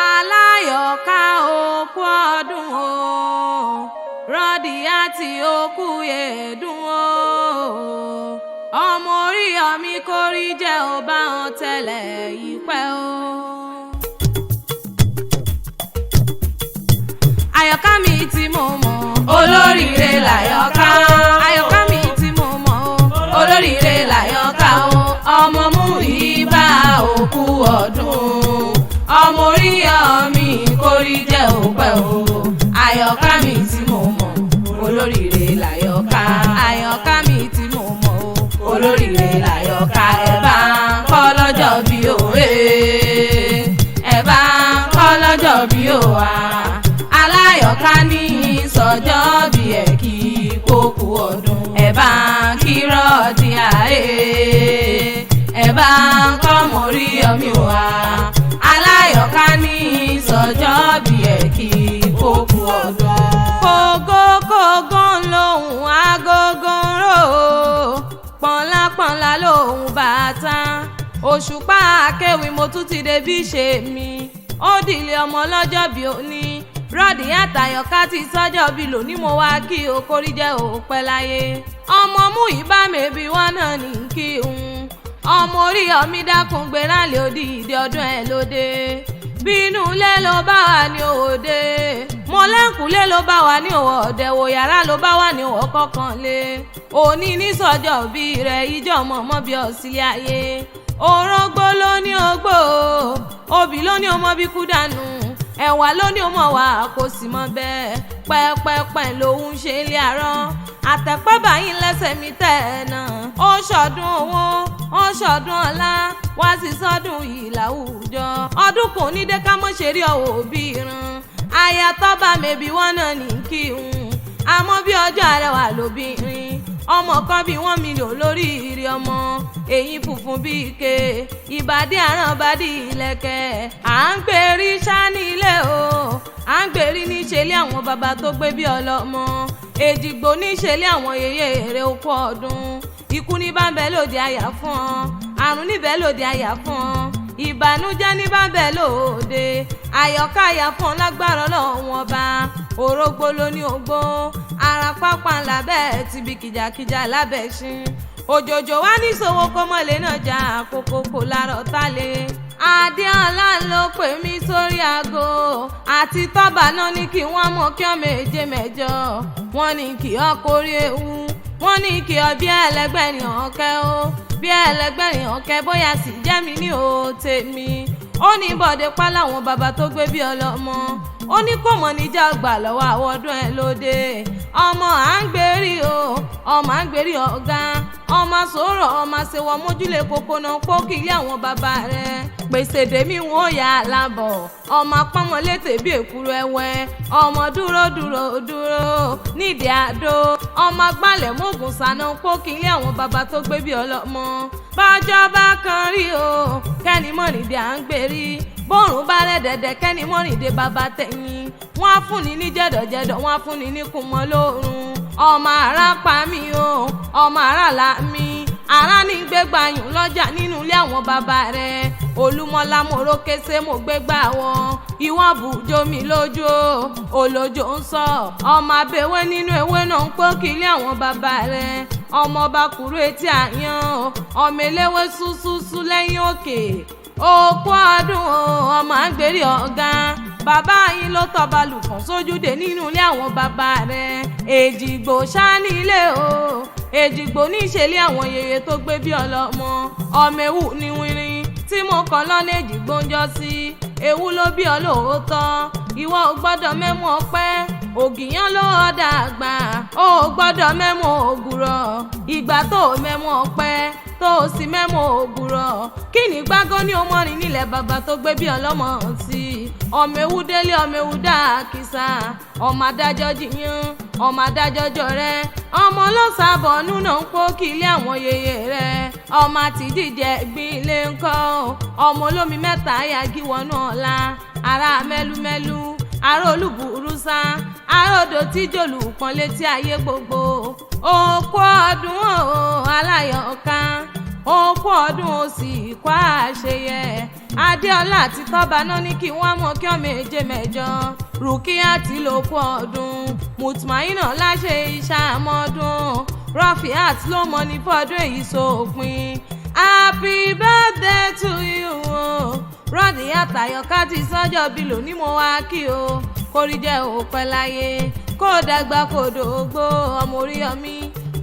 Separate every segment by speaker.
Speaker 1: aláyọ̀ká òkú ọdún o Rọ́díátì òkú yèédún o ọmọ Oríyọ̀mí kórí jẹ́ ò bá wọn tẹ́lẹ̀ ìpẹ́ o. Àyọ̀ká mi tí mo mọ̀ olóríire l'Àyọ̀ká. Àyọ̀ká mi tí mo mọ̀ olóríire l'Àyọ̀ká o ọmọ Múyìbá òkú ọdún ọmọ Oríyọ̀mí kórí jẹ́ òpẹ́ o. Àyọ̀ká mi tí mo mọ̀ olóríire l'Àyọ̀ká. Àyọ̀ká mi tí mo mọ̀ olóríire l'Àyọ̀ká. Ẹ bá ń kọ́ lọ́jọ́ bí o ẹ bá ń kọ́ lọ́jọ́ bí o wá. Aláyọ̀ká ní sọjọ́ bí ẹ kí kókó ọdún. Ẹ bá ń kí Rọ́díátì ẹ bá ń kọ́ mọ Oríyọ̀mí wá. Aláyọ̀ká ní sọjọ́ bí ẹ kí kókó ọdún. Kógó kógó lòun agogo ń rò pọ̀nlápọ̀nlá lòun bàtà. Òṣùpá akéwì mo tún ti dé bí ṣe mi. Ó dìlé ọmọ lọ́jọ́ bí òní. Rọ́díátì Àyọ̀ká ti sọ́jọ́ bí lónìí mo wá kí o kórí jẹ́ òpẹ́ láyé. Ọmọ Múyìbá mẹ́bí wọn náà ní kí n. Ọmọ Oríyọ̀mí dákun gbéra lè odidi ọdún ẹ̀ lóde. Bínú ilé ló bá wà ní òde. Mọ̀lẹ́kùnlé ló bá wà ní òde. Wò yàrá ló bá wà ní òwò kọ̀ọ̀kanlé. Òní ní sọ́jọ́ bí rẹ̀ ìjọ mọ̀mọ́ bí ọ̀sílẹ̀ ayé. Orógbó ló ní ogbó. Obì ló ní ọmọ bí kú dànù. Ẹ̀wà ló ní ọmọ wa kò sì mọ bẹ́ẹ̀. Pẹ́pẹ́pẹ́ lòun ṣe ilé àárọ̀. Àtẹ̀pẹ́ báyìí lẹ́sẹ̀ mi tẹ̀ ẹ̀ náà. Ó ṣọdún owó ó ṣọdún ọlá wá sí sọdún yìí láwùjọ. Ọdún kò ní dé ká mọ́ ṣe rí ọwọ́ òbí irun. Aya tọ́ba mẹ́bí wọn náà ní kí n. Àmọ́ bí ọjọ́ àrẹwà lóbìnrin. Ọmọ kan bí 1 mílíọ̀n lórí ìrì ọmọ. Èyí funfun bí ike ìbàdí àràn bàdí ìlẹ̀kẹ̀. À ń gbèrí sáni ilé o. À ń gbèrí níṣẹ́lẹ̀ àwọn bàbá tó gbé bí ọlọ́mọ. Èjìgbò níṣẹ́lẹ̀ àwọn yèyé èrè okú ọdún. Ikú ní bá ń bẹ lòdì àyà fún ọ. Àrùn níbẹ̀ lòdì àyà fún ọ. Ìbànújẹ́ ní bá ń bẹ lòdì. Àyọ̀ká àyà fún ọ lágbára Ọlọ́run ọba. Orógbó ló ní ogbó. Ara pápá ńlá bẹ́ẹ̀ ti bí kìjàkìjà lábẹ́ ṣin. Òjòjò wá ní sòwò kọ́mọ́lé náà já àkókò kò lárọ̀ tálẹ̀. Adéọlá ló pè mí sórí aago. Àti tọ́ba náà ní kí wọ́n mọ̀ kí ọ méje mẹ́jọ. Wọ́n ní kí ọ kórí ewu. Wọ́n ní kí ọ bí ẹlẹgbẹ́rin ọ̀kẹ́ o. Bí ẹlẹgbẹ́rin ọ̀kẹ́ bóyá sì jẹ́ mi ní o tèmi. Ó ní Bọ̀dé pa láwọn bàbá tó gbé bí ọlọ́mọ. Ó ní kò mọ̀ níjà gbà lọ́wọ́ àwọn ọdún ẹ̀ lóde. Ọmọ à ń gbèrí o ọmọ à ń gbèrí ọ̀gá. Ọmọ sọ̀rọ̀ ọmọ ṣèwọ̀ mójúlé kókó náà kó kí ilé àwọn bàbá rẹ̀. Pèsè dèmí wọn ò yà á lábọ̀. Ọmọ apámọ́ létè bí èkúrú ẹwẹ́. Ọmọ dúró dúró dúró nídìí àdó. Ọmọ agbálẹ̀ mógùn sànà kó kí ilé àwọn bàbá tó gbé bí ọlọ́mọ. Bọ́jọ́ bá kan rí o kẹ́ni mọ̀ nídìí à ń gbèrí. Bọ́rùn bá rẹ̀ dẹ̀dẹ̀ kẹ́ni mọ̀ nídìí bàbá tẹ̀yìn. Wọ́n á fún ni ní jẹ̀dọ̀jẹ̀dọ̀ wọ́n á fún ni ní kùmọ̀ lórun. Ọmọ ara pa mí o ọmọ ara là mí. Ara ní gbégbá yùn lọ́jà nínú ilé àwọn bàbá rẹ̀. Olúmọlá mo rókèsé mo gbégbá wọn. Ìwọ̀n bùjọ mi lójú o olójó ń sọ. Ọmọ abẹ́wé nínú ewé náà ń pọ́ kí ilé àwọn bàbá rẹ̀. Ọmọ ọba kúrú etí àyàn ọmọ eléwé súsúsú lẹ́yìn òkè. Òkú ọdún o ọmọ à ń gbèrí ọ̀gá. Bàbá yín ló tọba lùkàn sójúde nínú ilé àwọn bàbá rẹ̀. Èjìgbò sáni ilé o Èjìgbò níṣẹ́lẹ̀ àwọn yèyé tó gbé bí ọlọ́mọ. Ọmọ ewu ní wínrín tí mo kàn lọ́nà Èjìgbò ń jọ sí. Ewu ló bí ọ lóòótọ́. Ìwọ ò gbọ́dọ̀ mẹ́mú ọpẹ́. Ògìyàn ló ọ̀dà àgbà. Ó gbọ́dọ̀ mẹ́mú ògùrọ̀. Ìgbà tó mẹ́mú ọpẹ́ tó sì mẹ́mú ògùrọ̀. Kí ni gbágọ́ ní ọmọ rìn nílẹ̀ bàbá tó gbé bí ọlọ́mọ sí. Ọmọ ewu délé ọmọ ewu dá kìsà. Ọmọ adájọ́ jiyàn ọmọ adájọ́ jọrẹ́. Ọmọ ló sábọ̀nú náà ń pó kí ilé àwọn yèyé rẹ̀. Ọmọ àti jíjẹ gbin ilé ńkọ́. Ọmọ olómi mẹ́ta yagi wọnú ọ̀la. Ará mẹ́lúmẹ́lú ará olúburú sá. Ará odò tí jòlù pọ́n létí ayé gbogbo. Òkú ọdún o Aláyọ̀ká. Òkú ọdún o sì kó àṣeyẹ. Adéọlá àti Tọ́ba náà ní kí wọ́n mọ̀ kí ọmọ èje mẹ́jọ Rukiat ló kú ọdún Mutmainna láṣẹ ìṣàmọ́dún Rafiat ló mọ ní fọdún èyí sópin. Happy birthday to you o Rodiat Àyọ̀ká ti sọ́jọ́ bí lónìí mo wá kí o kórí jẹ́ òpẹ́ láyé kó dàgbà kó dògbó ọmọ Oríyọmí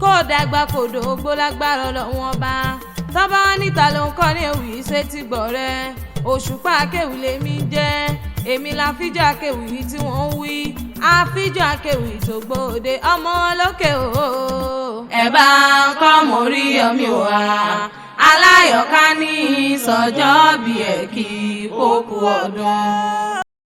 Speaker 1: kó dàgbà kó dògbó lágbára Ọlọ́run ọba. Tọ́ba wá níta ló ń kọ́ ní ewì sétí gbọ́ rẹ Òṣùpá akéwì lèmi jẹ́ èmi la fíjọ́ akéwì tí wọ́n ń wí àfíjọ́ akéwì tó gbòde ọmọ lókè o. ẹ bá ń kọ́ ọmọ Oríyọmí wá Aláyọ̀ká ní sọ́jọ́ bí ẹ̀ kí ó kú ọdún.